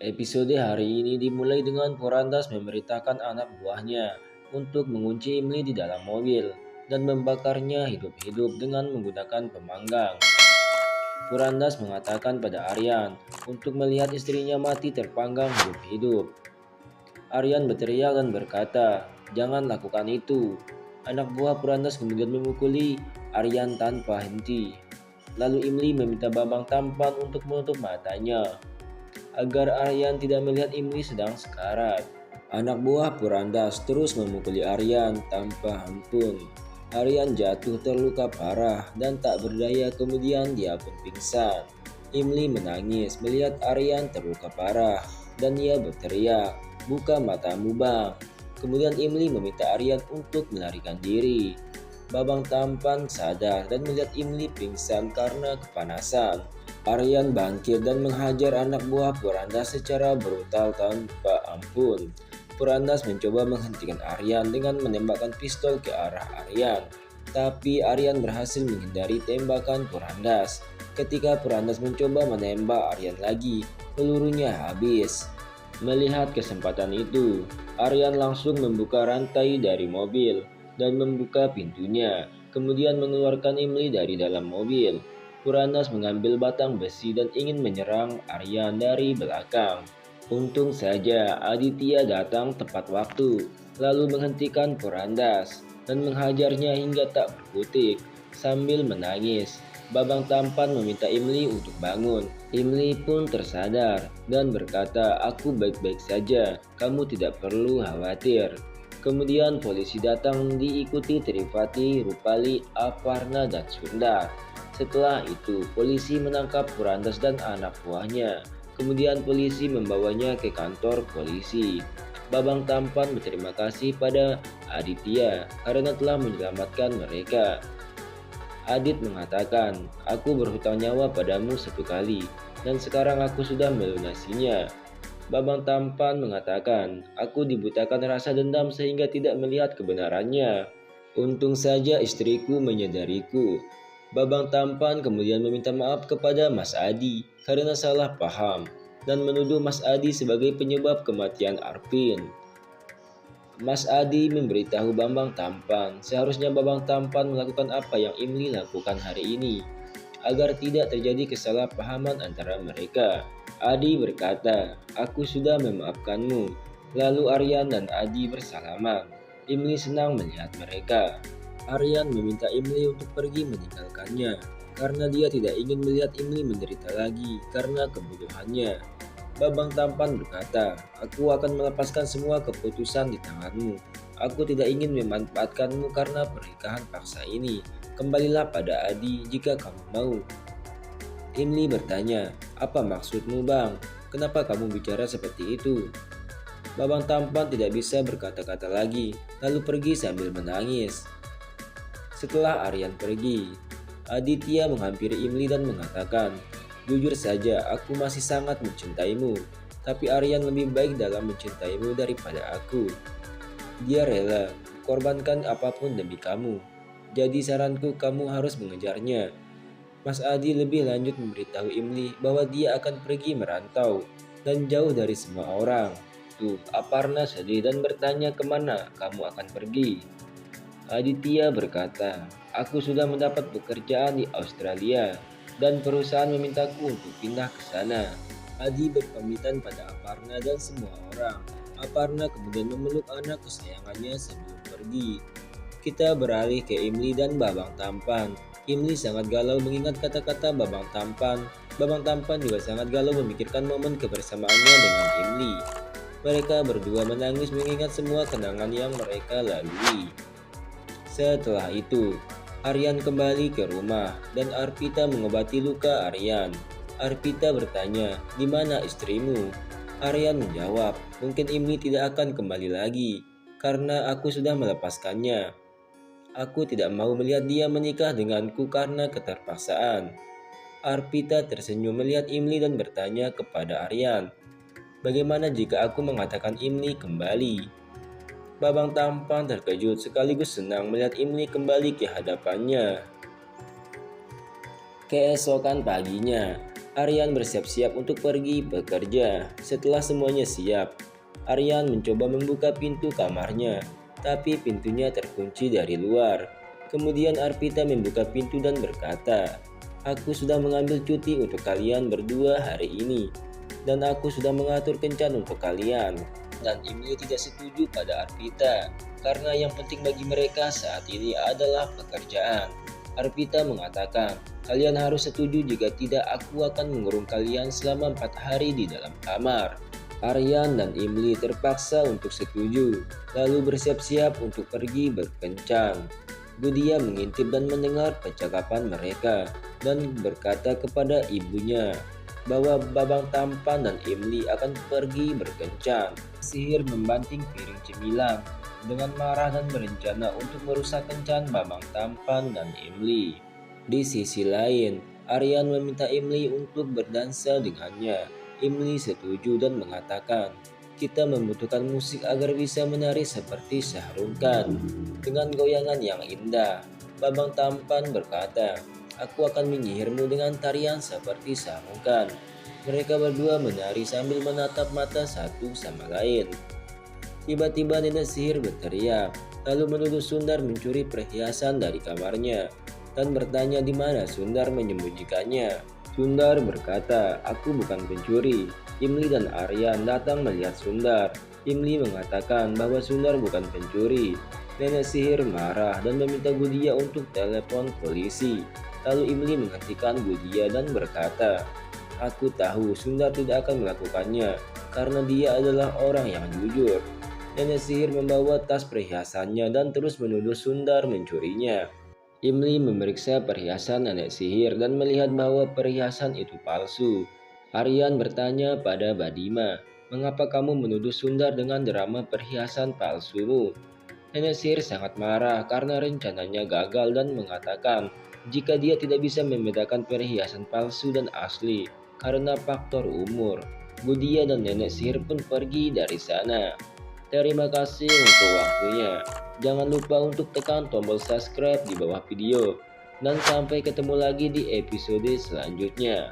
Episode hari ini dimulai dengan Porandas memerintahkan anak buahnya untuk mengunci Imli di dalam mobil dan membakarnya hidup-hidup dengan menggunakan pemanggang. Porandas mengatakan pada Aryan untuk melihat istrinya mati terpanggang hidup-hidup. Aryan berteriak dan berkata, "Jangan lakukan itu." Anak buah Porandas kemudian memukuli Aryan tanpa henti. Lalu Imli meminta Babang Tampan untuk menutup matanya agar Aryan tidak melihat Imli sedang sekarat. Anak buah Porandas terus memukuli Aryan tanpa ampun. Aryan jatuh terluka parah dan tak berdaya, kemudian dia pun pingsan. Imli menangis melihat Aryan terluka parah dan ia berteriak, "Buka matamu, Bang." Kemudian Imli meminta Aryan untuk melarikan diri. Babang Tampan sadar dan melihat Imli pingsan karena kepanasan. Aryan bangkit dan menghajar anak buah Porandas secara brutal tanpa ampun. Porandas mencoba menghentikan Aryan dengan menembakkan pistol ke arah Aryan, tapi Aryan berhasil menghindari tembakan Porandas. Ketika Porandas mencoba menembak Aryan lagi, pelurunya habis. Melihat kesempatan itu, Aryan langsung membuka rantai dari mobil dan membuka pintunya, kemudian mengeluarkan Imli dari dalam mobil. Porandas mengambil batang besi dan ingin menyerang Aryan dari belakang. Untung saja Aditya datang tepat waktu, lalu menghentikan Porandas dan menghajarnya hingga tak berkutik. Sambil menangis, Babang Tampan meminta Imli untuk bangun. Imli pun tersadar dan berkata, "Aku baik-baik saja, kamu tidak perlu khawatir." Kemudian polisi datang diikuti Tripati, Rupali, Aparna, dan Sundar. Setelah itu, polisi menangkap Porandas dan anak buahnya. Kemudian polisi membawanya ke kantor polisi. Babang Tampan berterima kasih pada Aditya karena telah menyelamatkan mereka. Adit mengatakan, "Aku berhutang nyawa padamu 1 kali, dan sekarang aku sudah melunasinya." Babang Tampan mengatakan, "Aku dibutakan rasa dendam sehingga tidak melihat kebenarannya. Untung saja istriku menyadariku." Babang Tampan kemudian meminta maaf kepada Mas Adi karena salah paham dan menuduh Mas Adi sebagai penyebab kematian Arpin. Mas Adi memberitahu Bambang Tampan seharusnya Babang Tampan melakukan apa yang Imli lakukan hari ini agar tidak terjadi kesalahpahaman antara mereka. Adi berkata, "Aku sudah memaafkanmu." Lalu Aryan dan Adi bersalaman. Imli senang melihat mereka. Aryan meminta Imli untuk pergi meninggalkannya karena dia tidak ingin melihat Imli menderita lagi karena kebodohannya. Babang Tampan berkata, "Aku akan melepaskan semua keputusan di tanganmu. Aku tidak ingin memanfaatkanmu karena pernikahan paksa ini. Kembalilah pada Adi jika kamu mau." Imli bertanya, "Apa maksudmu, Bang? Kenapa kamu bicara seperti itu?" Babang Tampan tidak bisa berkata-kata lagi, lalu pergi sambil menangis. Setelah Aryan pergi, Aditya menghampiri Imli dan mengatakan, "Jujur saja, aku masih sangat mencintaimu, tapi Aryan lebih baik dalam mencintaimu daripada aku. Dia rela korbankan apapun demi kamu. Jadi saranku, kamu harus mengejarnya." Mas Adi lebih lanjut memberitahu Imli bahwa dia akan pergi merantau dan jauh dari semua orang. Tuh, Aparna sedih dan bertanya, "Kemana kamu akan pergi?" Aditya berkata, "Aku sudah mendapat pekerjaan di Australia dan perusahaan memintaku untuk pindah ke sana." Adi berpamitan pada Aparna dan semua orang. Aparna kemudian memeluk anak kesayangannya sebelum pergi. Kita beralih ke Imli dan Babang Tampan. Imli sangat galau mengingat kata-kata Babang Tampan. Babang Tampan juga sangat galau memikirkan momen kebersamaannya dengan Imli. Mereka berdua menangis mengingat semua kenangan yang mereka lalui. Setelah itu, Aryan kembali ke rumah dan Arpita mengobati luka Aryan. Arpita bertanya, "Di mana istrimu?" Aryan menjawab, "Mungkin Imli tidak akan kembali lagi karena aku sudah melepaskannya. Aku tidak mau melihat dia menikah denganku karena keterpaksaan." Arpita tersenyum melihat Imli dan bertanya kepada Aryan, "Bagaimana jika aku mengatakan Imli kembali?" Babang Tampan terkejut sekaligus senang melihat Imli kembali ke hadapannya. Keesokan paginya, Aryan bersiap-siap untuk pergi bekerja. Setelah semuanya siap, Aryan mencoba membuka pintu kamarnya, tapi pintunya terkunci dari luar. Kemudian Arpita membuka pintu dan berkata, "Aku sudah mengambil cuti untuk kalian berdua hari ini, dan aku sudah mengatur kencan untuk kalian." Dan Emily tidak setuju pada Arpita, karena yang penting bagi mereka saat ini adalah pekerjaan. Arpita mengatakan, "Kalian harus setuju, jika tidak aku akan mengurung kalian selama 4 hari di dalam kamar." Aryan dan Emily terpaksa untuk setuju, lalu bersiap-siap untuk pergi berkencan. Budia mengintip dan mendengar percakapan mereka dan berkata kepada ibunya bahwa Babang Tampan dan Emily akan pergi berkencan. Sihir membanting piring cemilan dengan marah dan berencana untuk merusak kencan Babang Tampan dan Emily. Di sisi lain, Aryan meminta Emily untuk berdansa dengannya. Emily setuju dan mengatakan, "Kita membutuhkan musik agar bisa menari seperti Shah Rukh Khan dengan goyangan yang indah." Babang Tampan berkata, "Aku akan menyihirmu dengan tarian seperti Shah Rukh Khan." Mereka berdua menari sambil menatap mata satu sama lain. Tiba-tiba nenek sihir berteriak, lalu menuduh Sundar mencuri perhiasan dari kamarnya dan bertanya di mana Sundar menyembunyikannya. Sundar berkata, "Aku bukan pencuri." Emily dan Aryan datang melihat Sundar. Emily mengatakan bahwa Sundar bukan pencuri. Nenek sihir marah dan meminta Budia untuk telepon polisi. Lalu Emily menghentikan Budia dan berkata, "Aku tahu Sundar tidak akan melakukannya karena dia adalah orang yang jujur." Nenek sihir membawa tas perhiasannya dan terus menuduh Sundar mencurinya. Emily memeriksa perhiasan nenek sihir dan melihat bahwa perhiasan itu palsu. Aryan bertanya pada Badima, "Mengapa kamu menuduh Sundar dengan drama perhiasan palsumu?" Nenek sihir sangat marah karena rencananya gagal dan mengatakan jika dia tidak bisa membedakan perhiasan palsu dan asli karena faktor umur. Budia dan nenek sihir pun pergi dari sana. Terima kasih untuk waktunya. Jangan lupa untuk tekan tombol subscribe di bawah video. Dan sampai ketemu lagi di episode selanjutnya.